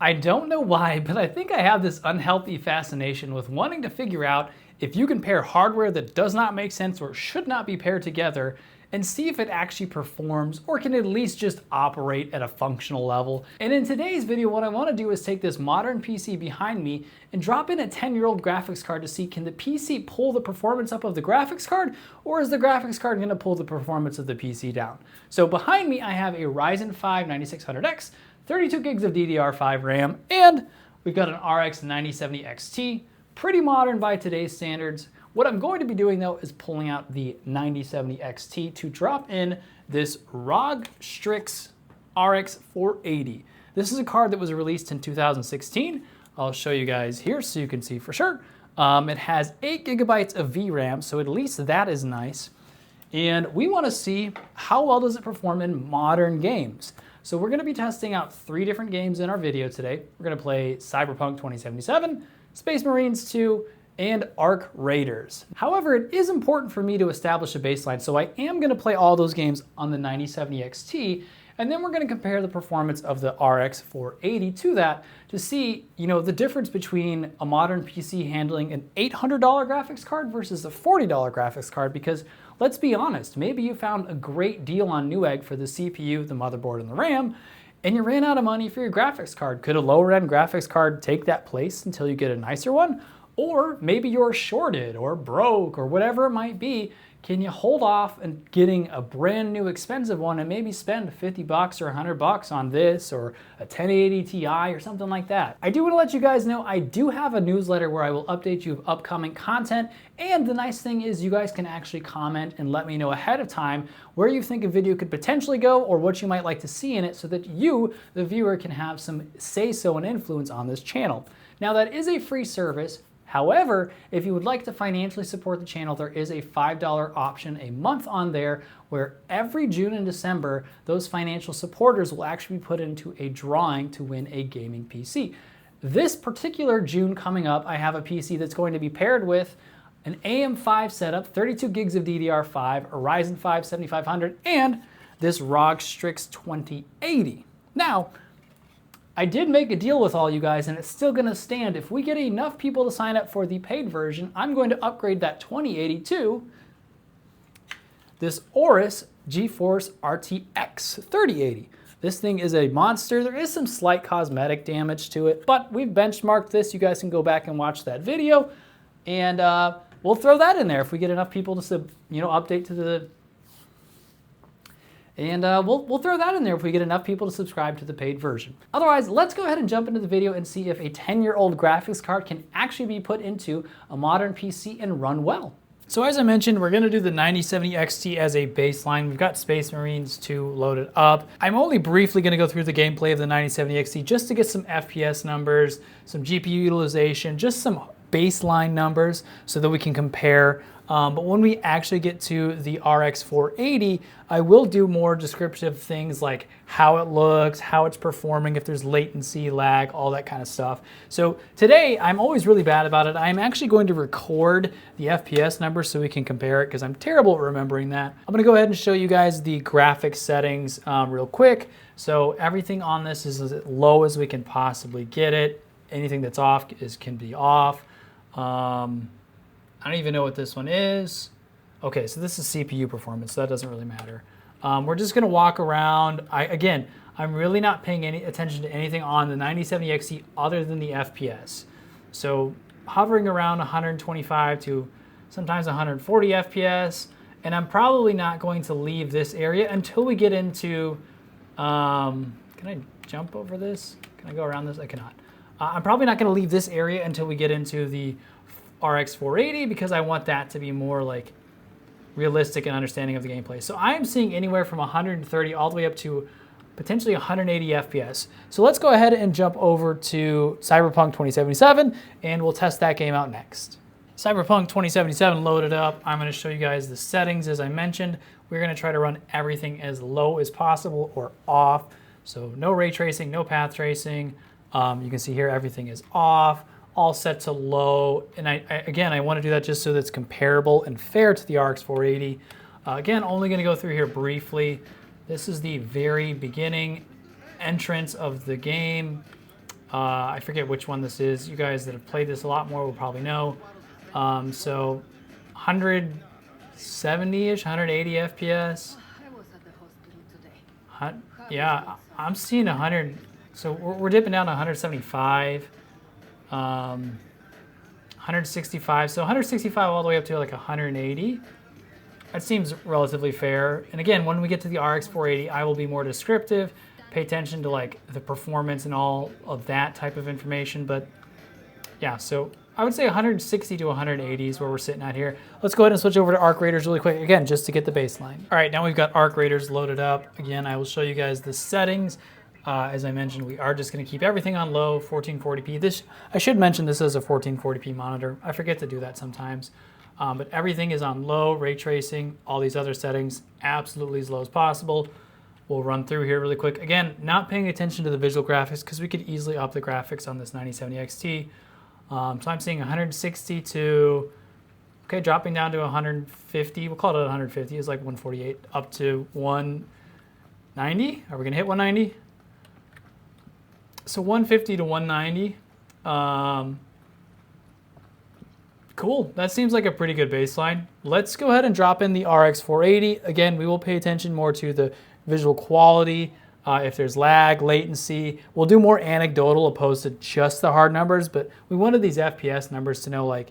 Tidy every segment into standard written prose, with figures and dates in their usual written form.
I don't know why, but I think I have this unhealthy fascination with wanting to figure out if you can pair hardware that does not make sense or should not be paired together and see if it actually performs or can at least just operate at a functional level. And in today's video, what I want to do is take this modern PC behind me and drop in a 10-year-old graphics card to see, can the PC pull the performance up of the graphics card, or is the graphics card going to pull the performance of the PC down? So behind me, I have a Ryzen 5 9600X, 32 gigs of DDR5 RAM, and we've got an RX 9070 XT, pretty modern by today's standards. What I'm going to be doing though is pulling out the 9070 XT to drop in this ROG Strix RX 480. This is a card that was released in 2016. I'll show you guys here so you can see for sure. It has 8 gigabytes of VRAM, so at least that is nice. And we want to see how well does it perform in modern games. So we're going to be testing out 3 different games in our video today. We're going to play Cyberpunk 2077, Space Marines 2, and Arc Raiders. However, it is important for me to establish a baseline, so I am going to play all those games on the 9070 XT, and then we're going to compare the performance of the RX 480 to that to see, the difference between a modern PC handling an $800 graphics card versus a $40 graphics card, because let's be honest, maybe you found a great deal on Newegg for the CPU, the motherboard, and the RAM, and you ran out of money for your graphics card. Could a lower end graphics card take that place until you get a nicer one? Or maybe you're shorted or broke or whatever it might be. Can you hold off and getting a brand new expensive one and maybe spend 50 bucks or 100 bucks on this or a 1080 Ti or something like that? I do want to let you guys know I do have a newsletter where I will update you of upcoming content, and the nice thing is you guys can actually comment and let me know ahead of time where you think a video could potentially go or what you might like to see in it, so that you, the viewer, can have some say-so and influence on this channel. Now, that is a free service. However, if you would like to financially support the channel, there is a $5 option a month on there, where every June and December, those financial supporters will actually be put into a drawing to win a gaming PC. This particular June coming up, I have a PC that's going to be paired with an AM5 setup, 32 gigs of DDR5, a Ryzen 5 7500, and this ROG Strix 2080. Now, I did make a deal with all you guys, and it's still going to stand. If we get enough people to sign up for the paid version, I'm going to upgrade that 2080 to this Aorus GeForce RTX 3080. This thing is a monster. There is some slight cosmetic damage to it, but we've benchmarked this. You guys can go back and watch that video, and we'll throw that in there if we get enough people to update to the. And we'll throw that in there if we get enough people to subscribe to the paid version. Otherwise, let's go ahead and jump into the video and see if a 10-year-old graphics card can actually be put into a modern PC and run well. So as I mentioned, we're going to do the 9070 XT as a baseline. We've got Space Marines 2 loaded up. I'm only briefly going to go through the gameplay of the 9070 XT just to get some FPS numbers, some GPU utilization, just some baseline numbers so that we can compare. But when we actually get to the RX 480, I will do more descriptive things like how it looks, how it's performing, if there's latency, lag, all that kind of stuff. So today, I'm always really bad about it. I'm actually going to record the FPS numbers so we can compare it, because I'm terrible at remembering that. I'm gonna go ahead and show you guys the graphics settings real quick. So everything on this is as low as we can possibly get it. Anything that's off can be off. I don't even know what this one is. Okay, so this is CPU performance, so that doesn't really matter. We're just gonna walk around. I'm really not paying any attention to anything on the 9070 XT other than the FPS. So hovering around 125 to sometimes 140 FPS, and I'm probably not going to leave this area until we get into, can I jump over this? Can I go around this? I cannot. I'm probably not gonna leave this area until we get into the RX 480, because I want that to be more like realistic and understanding of the gameplay. So I am seeing anywhere from 130 all the way up to potentially 180 FPS. So let's go ahead and jump over to Cyberpunk 2077, and we'll test that game out next. Cyberpunk 2077 loaded up. I'm going to show you guys the settings. As I mentioned, we're going to try to run everything as low as possible or off. So no ray tracing, no path tracing. You can see here everything is off, all set to low. And I want to do that just so that it's comparable and fair to the RX 480. Again, only going to go through here briefly. This is the very beginning entrance of the game. I forget which one this is. You guys that have played this a lot more will probably know. So 170-ish, 180 FPS. Yeah, I'm seeing 100. So we're dipping down to 175, 165. So 165 all the way up to like 180. That seems relatively fair. And again, when we get to the RX 480, I will be more descriptive, pay attention to like the performance and all of that type of information. But yeah, so I would say 160 to 180 is where we're sitting at here. Let's go ahead and switch over to Arc Raiders really quick, again, just to get the baseline. All right, now we've got Arc Raiders loaded up. Again, I will show you guys the settings. As I mentioned, we are just gonna keep everything on low, 1440p. This, I should mention this is a 1440p monitor. I forget to do that sometimes. But everything is on low, ray tracing, all these other settings, absolutely as low as possible. We'll run through here really quick. Again, not paying attention to the visual graphics because we could easily up the graphics on this 9070 XT. So I'm seeing 160 to, okay, dropping down to 150. We'll call it 150, it's like 148, up to 190. Are we gonna hit 190? So 150 to 190. Cool, that seems like a pretty good baseline. Let's go ahead and drop in the RX 480. Again, we will pay attention more to the visual quality, if there's lag, latency. We'll do more anecdotal opposed to just the hard numbers, but we wanted these FPS numbers to know like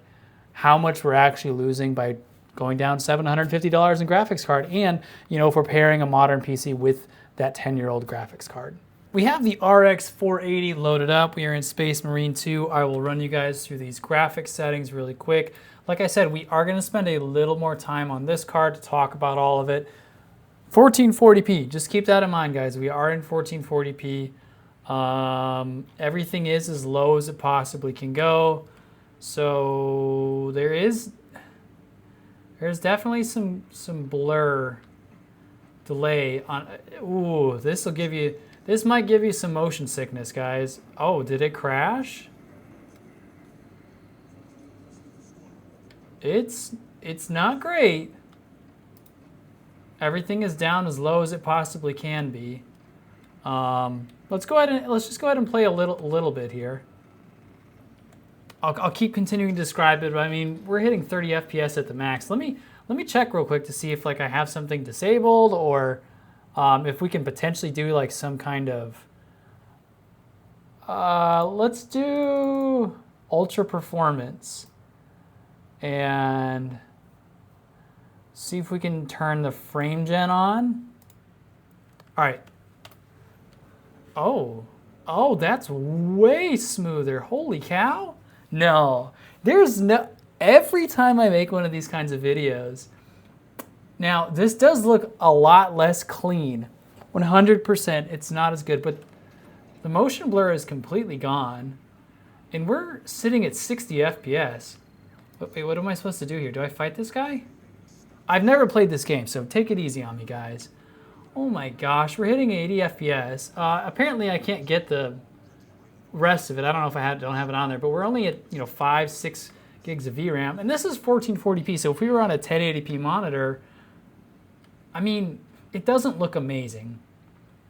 how much we're actually losing by going down $750 in graphics card, and you know, if we're pairing a modern PC with that 10-year-old graphics card. We have the RX 480 loaded up. We are in Space Marine 2. I will run you guys through these graphics settings really quick. Like I said, we are gonna spend a little more time on this card to talk about all of it. 1440p, just keep that in mind, guys. We are in 1440p. Everything is as low as it possibly can go. So there's definitely some blur delay on. Ooh, this might give you some motion sickness, guys. Oh, did it crash? It's not great. Everything is down as low as it possibly can be. Let's just go ahead and play a little bit here. I'll keep continuing to describe it, but I mean, we're hitting 30 FPS at the max. Let me check real quick to see if like I have something disabled, or if we can potentially do like some kind of, let's do ultra performance and see if we can turn the frame gen on. All right. Oh, that's way smoother. Holy cow. No, every time I make one of these kinds of videos, now this does look a lot less clean. 100%, it's not as good, but the motion blur is completely gone. And we're sitting at 60 FPS. Wait, what am I supposed to do here? Do I fight this guy? I've never played this game, so take it easy on me, guys. Oh my gosh, we're hitting 80 FPS. Apparently I can't get the rest of it. I don't know if don't have it on there, but we're only at 5-6 gigs of VRAM, and this is 1440p. So if we were on a 1080p monitor, I mean, it doesn't look amazing.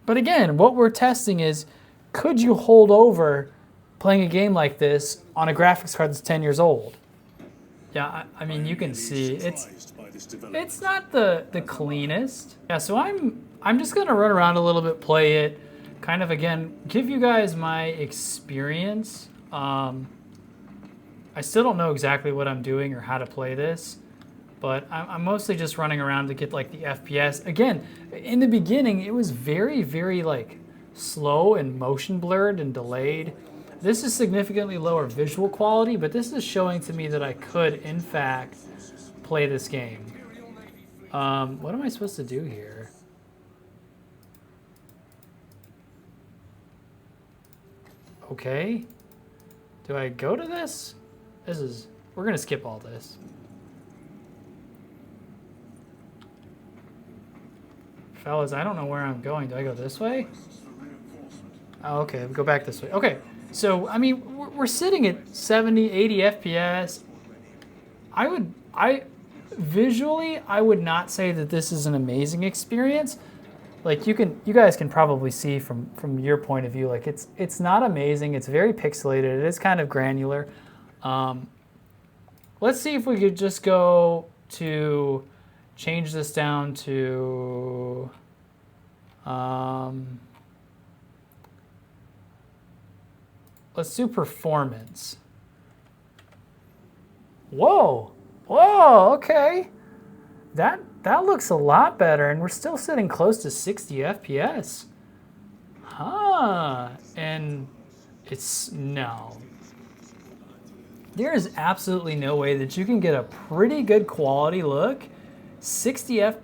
But again, what we're testing is, could you hold over playing a game like this on a graphics card that's 10 years old? Yeah, I mean, you can see it's not the cleanest. Yeah, so I'm just gonna run around a little bit, play it, kind of again give you guys my experience. I still don't know exactly what I'm doing or how to play this, but I'm mostly just running around to get like the FPS. Again, in the beginning, it was very, very like slow and motion blurred and delayed. This is significantly lower visual quality, but this is showing to me that I could, in fact, play this game. What am I supposed to do here? Okay. Do I go to this? We're gonna skip all this. Fellas, I don't know where I'm going. Do I go this way? Oh, okay, go back this way. Okay. So, I mean, we're sitting at 70, 80 FPS. Visually, I would not say that this is an amazing experience, like you guys can probably see from your point of view, like it's not amazing. It's very pixelated. It is kind of granular. Let's see if we could just go to change this down to let's do performance. Whoa, okay. That looks a lot better, and we're still sitting close to 60 FPS. And it's, no. There is absolutely no way that you can get a pretty good quality look. 60 F.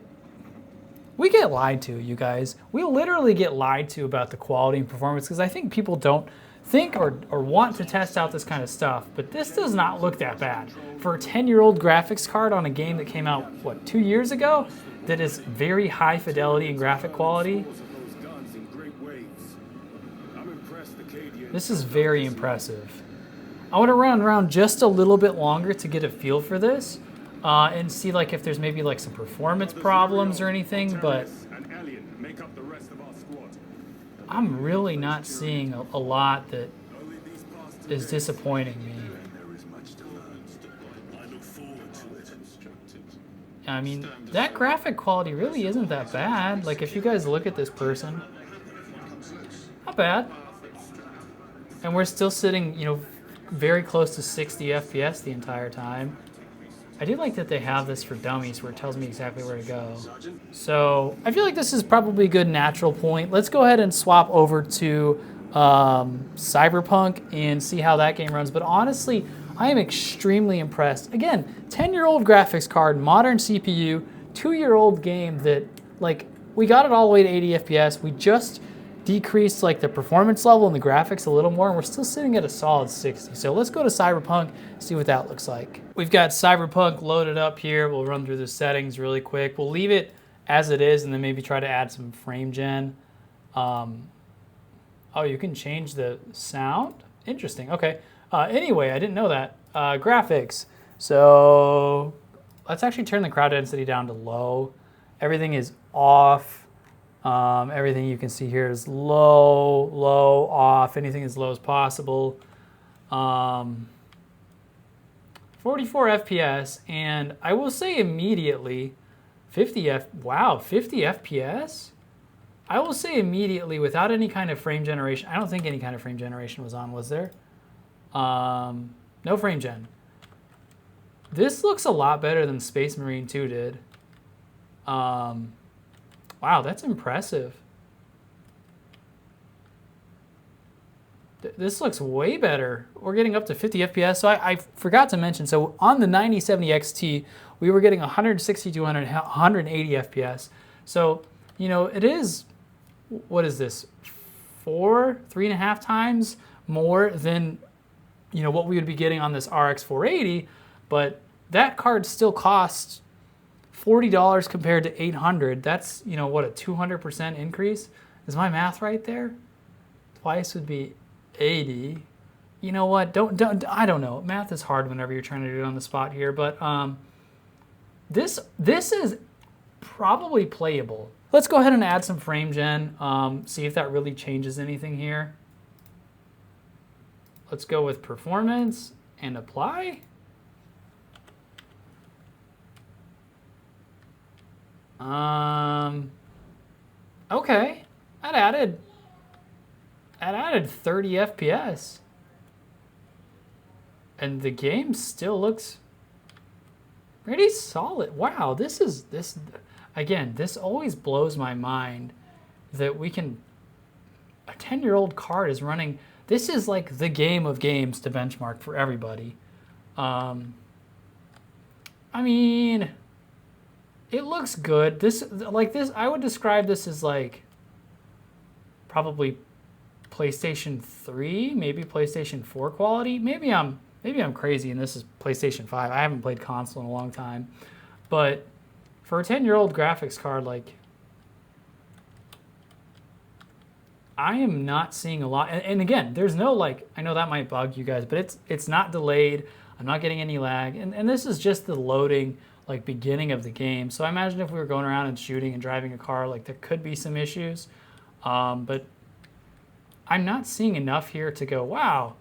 We get lied to, you guys. We literally get lied to about the quality and performance because I think people don't think or want to test out this kind of stuff, but this does not look that bad. For a 10-year-old graphics card on a game that came out, what, 2 years ago, that is very high fidelity and graphic quality, this is very impressive. I want to run around just a little bit longer to get a feel for this and see like if there's maybe like some performance problems or anything, but I'm really not seeing a lot that is disappointing me. I mean, that graphic quality really isn't that bad. Like, if you guys look at this person, not bad. And we're still sitting, you know, very close to 60 FPS the entire time. I do like that they have this for dummies where it tells me exactly where to go. So I feel like this is probably a good natural point. Let's go ahead and swap over to Cyberpunk and see how that game runs. But honestly, I am extremely impressed. Again, 10-year-old graphics card, modern CPU, 2-year-old game that, like, we got it all the way to 80 FPS. We just decreased like the performance level and the graphics a little more, and we're still sitting at a solid 60. So let's go to Cyberpunk, see what that looks like. We've got Cyberpunk loaded up here. We'll run through the settings really quick. We'll leave it as it is and then maybe try to add some frame gen. Oh, you can change the sound? Interesting, okay. Anyway, I didn't know that. Graphics. So let's actually turn the crowd density down to low. Everything is off. Everything you can see here is low, off. Anything as low as possible. 44 FPS, and I will say immediately, 50 FPS? I will say immediately, without any kind of frame generation, I don't think any kind of frame generation was on, was there? No frame gen. This looks a lot better than Space Marine 2 did. Wow, that's impressive. This looks way better. We're getting up to 50 FPS. So I forgot to mention, so on the 9070 XT, we were getting 160 to 180 FPS. So, you know, it is, what is this, 3.5 times more than, you know, what we would be getting on this RX 480, but that card still costs $40 compared to $800. That's, you know, what, a 200% increase? Is my math right there? Twice would be 80. You know what? I don't know. Math is hard whenever you're trying to do it on the spot here, but this is probably playable. Let's go ahead and add some frame gen. See if that really changes anything here. Let's go with performance and apply. Okay, that added 30 FPS. And the game still looks pretty solid. Wow, this again, this always blows my mind that we can, a 10-year-old card is running, this is like the game of games to benchmark for everybody. I mean, it looks good. This, I would describe this as like probably PlayStation 3, maybe PlayStation 4 quality. Maybe I'm crazy and this is PlayStation 5. I haven't played console in a long time. But for a 10-year-old graphics card, like, I am not seeing a lot. And again, there's no, like, I know that might bug you guys, but it's not delayed. I'm not getting any lag. And this is just the loading like beginning of the game. So I imagine if we were going around and shooting and driving a car, like there could be some issues. But I'm not seeing enough here to go, wow.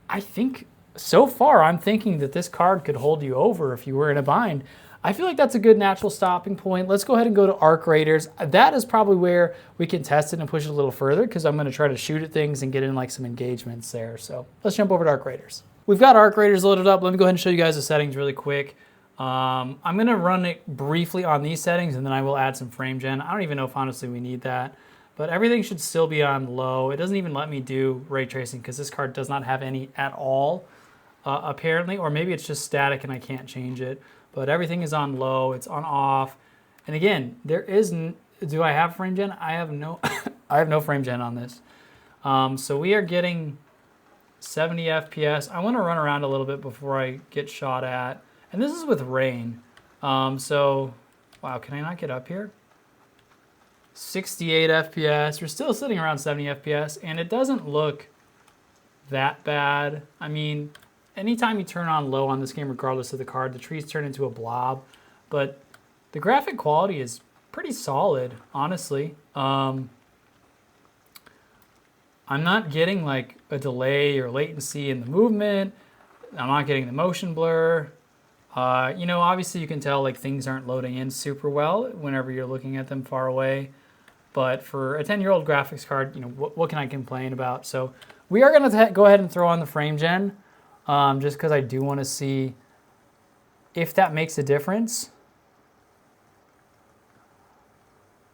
I think so far I'm thinking that this card could hold you over if you were in a bind. I feel like that's a good natural stopping point. Let's go ahead and go to Arc Raiders. That is probably where we can test it and push it a little further because I'm going to try to shoot at things and get in like some engagements there. So let's jump over to Arc Raiders. We've got Arc Raiders loaded up. Let me go ahead and show you guys the settings really quick. I'm going to run it briefly on these settings and then I will add some frame gen. I don't even know if honestly we need that, but everything should still be on low. It doesn't even let me do ray tracing because this card does not have any at all apparently, or maybe it's just static and I can't change it. But everything is on low, it's on off. And again, there isn't, do I have frame gen? I have no, I have no frame gen on this. So we are getting 70 FPS. I want to run around a little bit before I get shot at. And this is with rain. So, wow, can I not get up here? 68 FPS, we're still sitting around 70 FPS and it doesn't look that bad. I mean, anytime you turn on low on this game, regardless of the card, the trees turn into a blob. But the graphic quality is pretty solid, honestly. I'm not getting like a delay or latency in the movement. I'm not getting the motion blur. You know, obviously you can tell like things aren't loading in super well whenever you're looking at them far away. But for a 10-year-old graphics card, you know, what can I complain about? So we are going to go ahead and throw on the frame gen. Just because I do want to see if that makes a difference.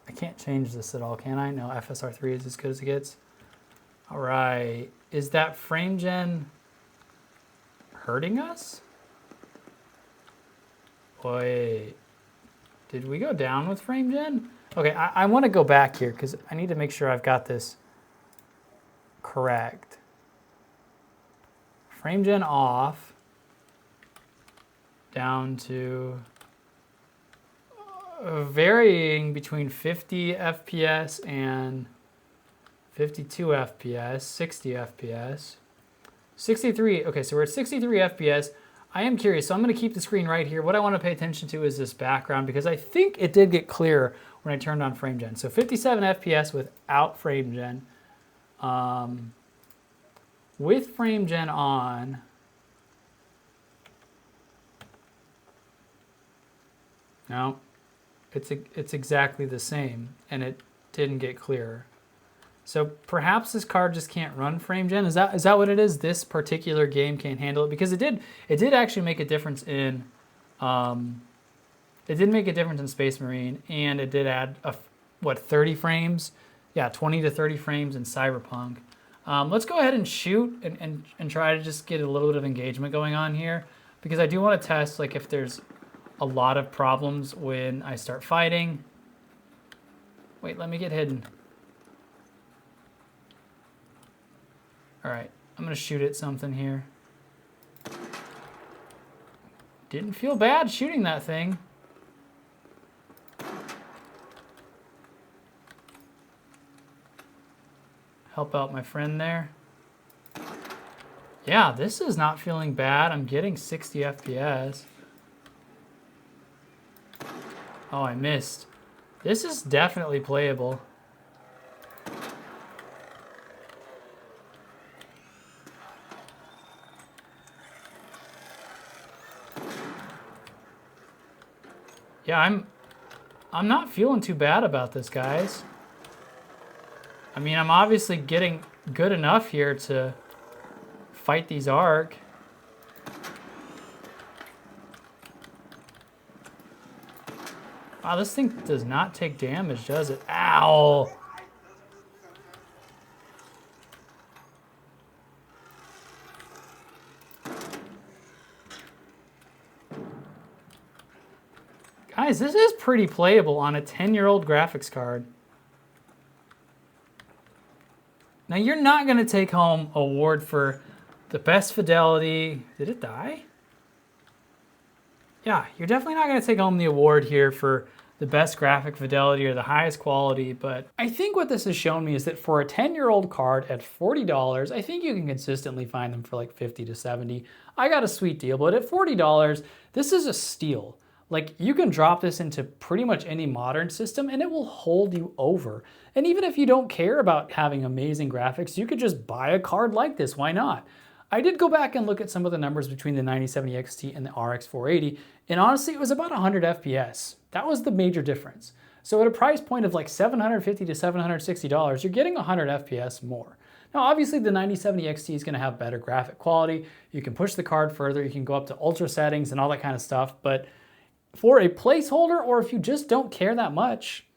I can't change this at all, can I? No, FSR3 is as good as it gets. All right, is that frame gen hurting us? Wait, did we go down with frame gen? Okay, I want to go back here because I need to make sure I've got this correct. Frame gen off, down to varying between 50 FPS and 52 FPS, 60 FPS, 63, okay, so we're at 63 FPS. I am curious, so I'm going to keep the screen right here. What I want to pay attention to is this background because I think it did get clearer when I turned on frame gen. So 57 FPS without frame gen. With frame gen on, no, it's exactly the same, and it didn't get clearer. So perhaps this card just can't run frame gen. Is that what it is? This particular game can't handle it because it did actually make a difference in, it did make a difference in Space Marine, and it did add 30 frames? Yeah, 20 to 30 frames in Cyberpunk. Let's go ahead and shoot and try to just get a little bit of engagement going on here because I do want to test like if there's a lot of problems when I start fighting. Wait, let me get hidden. All right, I'm gonna shoot at something here. Didn't feel bad shooting that thing. Help out my friend there. Yeah, this is not feeling bad. I'm getting 60 FPS. Oh, I missed. This is definitely playable. Yeah, I'm not feeling too bad about this, guys. I mean, I'm obviously getting good enough here to fight these arc. Wow, this thing does not take damage, does it? Ow! Guys, this is pretty playable on a 10-year-old graphics card. Now, you're not going to take home an award for the best fidelity. Did it die? Yeah, you're definitely not going to take home the award here for the best graphic fidelity or the highest quality, but I think what this has shown me is that for a 10-year-old card at $40, I think you can consistently find them for like 50 to 70. I got a sweet deal, but at $40, this is a steal. Like, you can drop this into pretty much any modern system and it will hold you over. And even if you don't care about having amazing graphics, you could just buy a card like this, why not? I did go back and look at some of the numbers between the 9070 XT and the RX 480, and honestly, it was about 100 FPS. That was the major difference. So at a price point of like $750 to $760, you're getting 100 FPS more. Now, obviously, the 9070 XT is going to have better graphic quality. You can push the card further, you can go up to ultra settings and all that kind of stuff, but for a placeholder, or if you just don't care that much,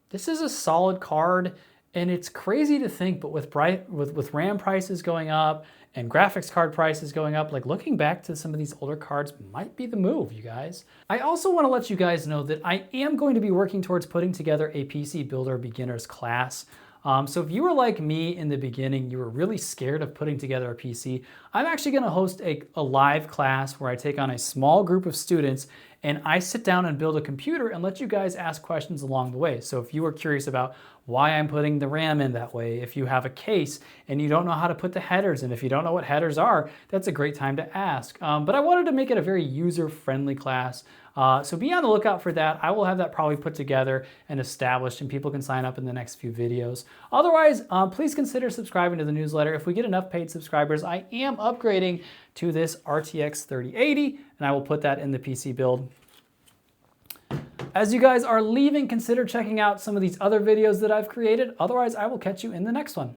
this is a solid card. And it's crazy to think, but with RAM prices going up and graphics card prices going up, like looking back to some of these older cards might be the move, you guys. I also want to let you guys know that I am going to be working towards putting together a PC Builder beginners class. So if you were like me in the beginning, you were really scared of putting together a PC, I'm actually going to host a live class where I take on a small group of students and I sit down and build a computer and let you guys ask questions along the way. So if you were curious about why I'm putting the RAM in that way, if you have a case and you don't know how to put the headers in, if you don't know what headers are, that's a great time to ask. But I wanted to make it a very user-friendly class. So be on the lookout for that. I will have that probably put together and established and people can sign up in the next few videos. Otherwise, please consider subscribing to the newsletter. If we get enough paid subscribers, I am upgrading to this RTX 3080 and I will put that in the PC build. As you guys are leaving, consider checking out some of these other videos that I've created. Otherwise, I will catch you in the next one.